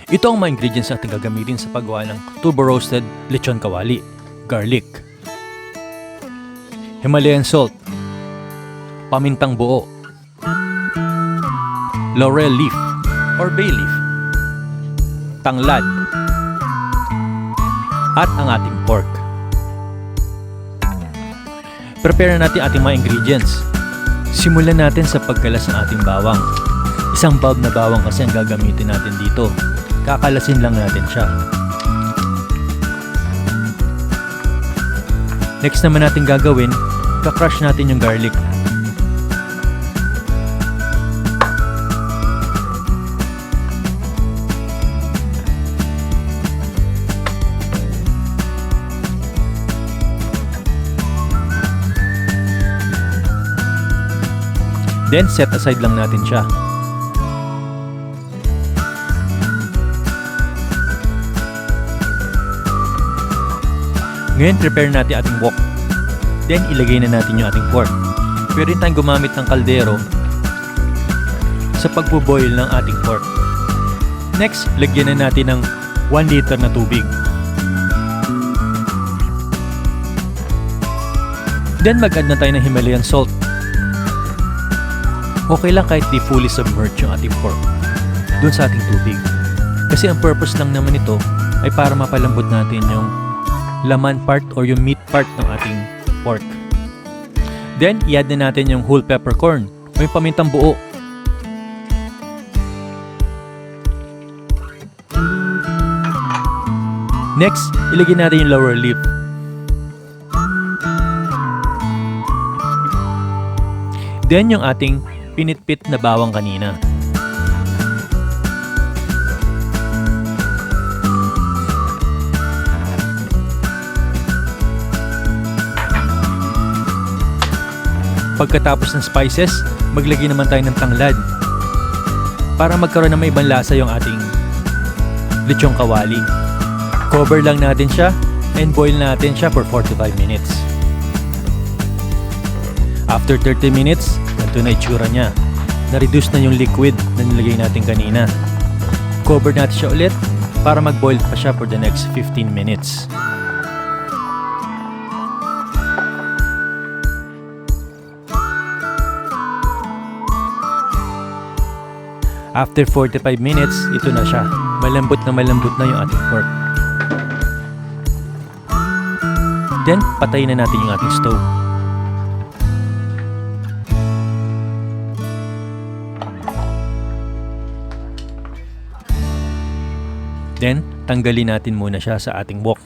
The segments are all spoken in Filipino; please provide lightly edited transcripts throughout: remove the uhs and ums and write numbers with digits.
Ito ang mga ingredients na ating gagamitin sa paggawa ng turbo-roasted lechon kawali. Garlic, Himalayan salt, pamintang buo, laurel leaf or bay leaf, tanglad, at ang ating pork. Prepare na natin ating mga ingredients. Simulan natin sa pagkalas ng ating bawang. Isang bulb na bawang kasi ang gagamitin natin dito. Kakalasin lang natin siya. Next naman natin gagawin, kakrush natin yung garlic. Then set aside lang natin siya. Ngayon, prepare natin ating wok. Then, ilagay na natin yung ating pork. Pwede tayong gumamit ng kaldero sa pagbo-boil ng ating pork. Next, lagyan na natin ng 1 liter na tubig. Then, mag-add na tayo ng Himalayan salt. Okay lang kahit di fully submerged yung ating pork dun sa ating tubig. Kasi ang purpose lang naman ito ay para mapalambot natin yung laman part or yung meat part ng ating pork. Then, i-add na natin yung whole peppercorn o yung pamintang buo. Next, ilagay natin yung laurel leaf. Then, yung ating pinitpit na bawang kanina. Pagkatapos ng spices, maglagay naman tayo ng tanglad para magkaroon ng may ibang lasa yung ating lechon kawali. Cover lang natin siya and boil natin siya for 45 minutes. After 30 minutes, ito na itsura niya. Na-reduce na yung liquid na nilagay natin kanina. Cover natin siya ulit para mag-boil pa siya for the next 15 minutes. After 45 minutes, ito na siya. Malambot na yung ating pork. Then, patayin na natin yung ating stove. Then, tanggalin natin muna siya sa ating wok.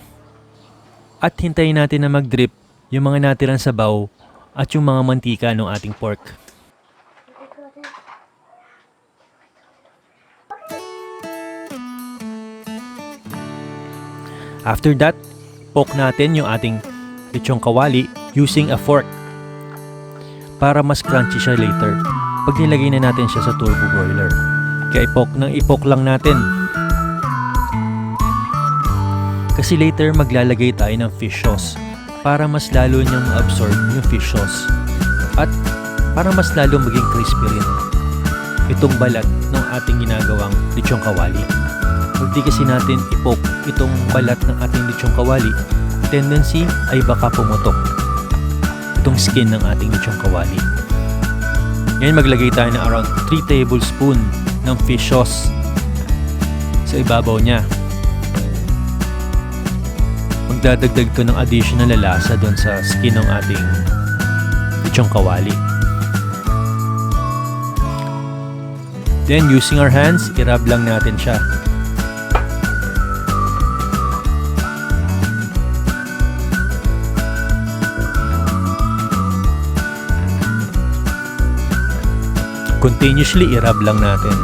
At hintayin natin na mag-drip yung mga natirang sabaw at yung mga mantika ng ating pork. After that, poke natin yung ating lechon kawali using a fork para mas crunchy siya later pag nilagay na natin siya sa turbo broiler. Kaya ipok lang natin. Kasi later maglalagay tayo ng fish sauce para mas lalo niyang ma-absorb yung fish sauce at para mas lalo maging crispy rin itong balat ng ating ginagawang lechon kawali. Pag di kasi natin ipok itong balat ng ating lechon kawali, tendency ay baka pumutok itong skin ng ating lechon kawali. Ngayon maglagay tayo ng around 3 tablespoon ng fish sauce sa ibabaw niya. Magdadagdag to ng additional na lasa doon sa skin ng ating lechon kawali. Then using our hands, i-rub lang natin siya. Continuously i-rub lang natin.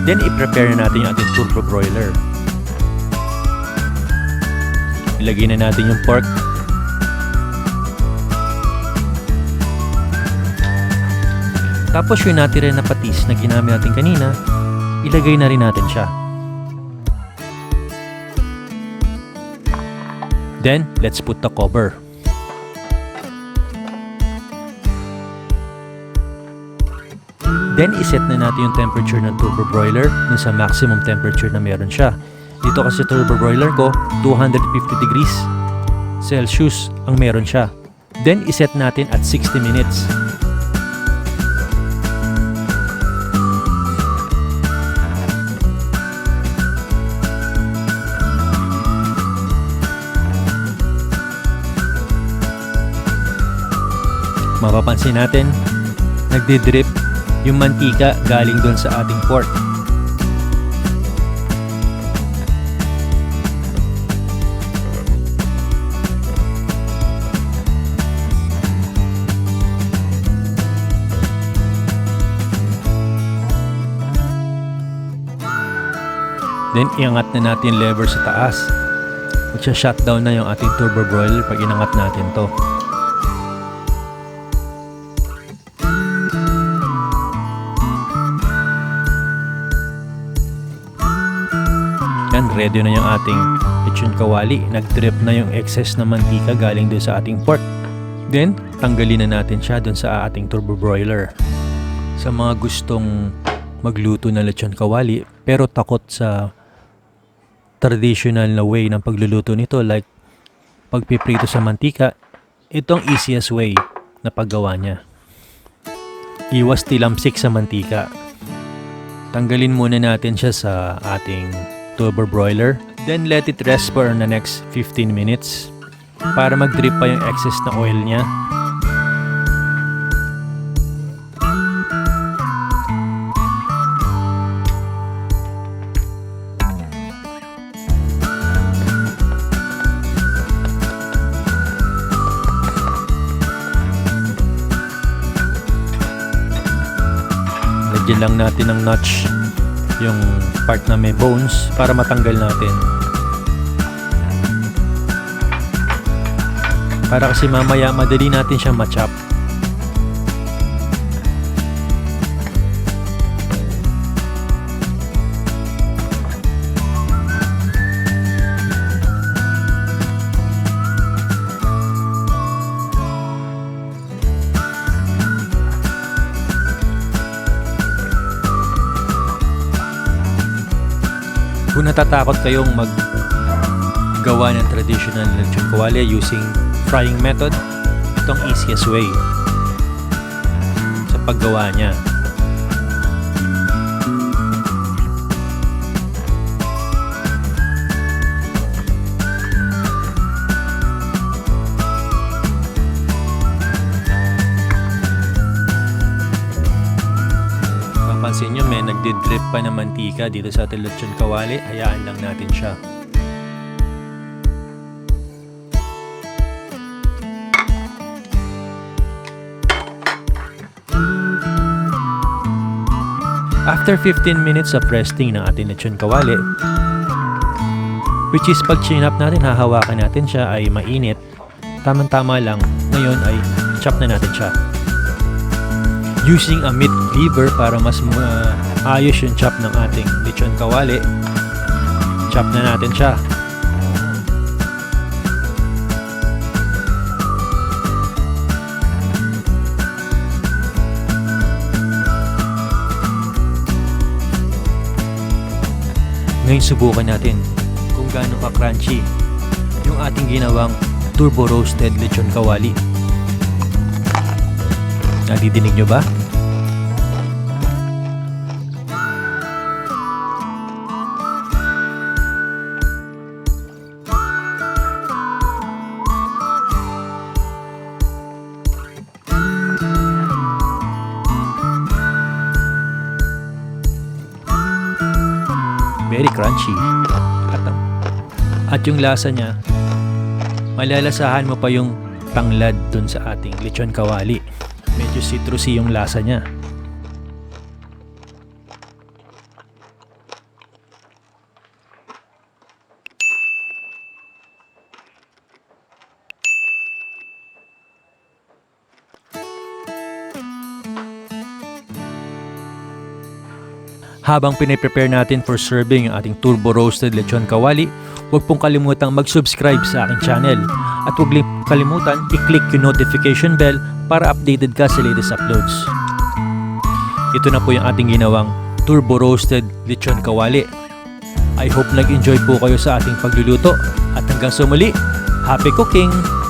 Then i-prepare na natin yung ating turbo broiler. Ilagay na natin yung pork. Tapos yung natira na patis na ginamit natin kanina, ilagay na rin natin siya. Then, let's put the cover. Then, iset na natin yung temperature ng turbo broiler dun sa maximum temperature na meron siya. Dito kasi turbo broiler ko, 250 degrees Celsius ang meron siya. Then, iset natin at 60 minutes. Mapapansin natin, nagdi-drip yung mantika galing doon sa ating pork. Then, iangat na natin lever sa taas. Magsha-shutdown na yung ating turbo broiler pag inangat natin to. Yan, ready na yung ating Lechon Kawali. Nag-drip na yung excess na mantika galing doon sa ating pork. Then, tanggalin na natin siya doon sa ating turbo broiler. Sa mga gustong magluto ng Lechon Kawali pero takot sa traditional na way ng pagluluto nito, like pagpiprito sa mantika, itong easiest way na paggawa niya. Iwas tilamsik sa mantika. Tanggalin muna natin siya sa ating turbo broiler, then let it rest for the next 15 minutes para mag-drip pa yung excess na oil niya. Lagyan lang natin ng notch yung part na may bones para matanggal natin. Para kasi mamaya madali natin siyang ma-chop. Kung natatakot kayong maggawa ng traditional Lechon Kawali using frying method, itong easiest way sa paggawa niya. Pansin nyo, may nagdi-drip pa ng mantika dito sa ating Lechon Kawali. Hayaan lang natin siya. After 15 minutes of resting ng ating Lechon Kawali, which is pag chin up natin, hahawakan natin siya ay mainit. Tamang-tama lang. Ngayon ay chop na natin siya. Using a meat cleaver para mas ayos yung chop ng ating Lechon Kawali. Chop na natin siya. Ngayon subukan natin kung gaano ka-crunchy yung ating ginawang turbo roasted Lechon Kawali. Nadidinig nyo ba? Very crunchy. At yung lasa niya, malalasahan mo pa yung tanglad dun sa ating Lechon Kawali. Medyo citrusy yung lasa niya. Habang piniprepare natin for serving ang ating turbo roasted Lechon Kawali, huwag pong kalimutang mag-subscribe sa aking channel at huwag kalimutan i-click yung notification bell para updated ka sa latest uploads. ito na po yung ating ginawang turbo roasted lechon kawali. I hope nag-enjoy po kayo sa ating pagluluto at hanggang sa muli, happy cooking!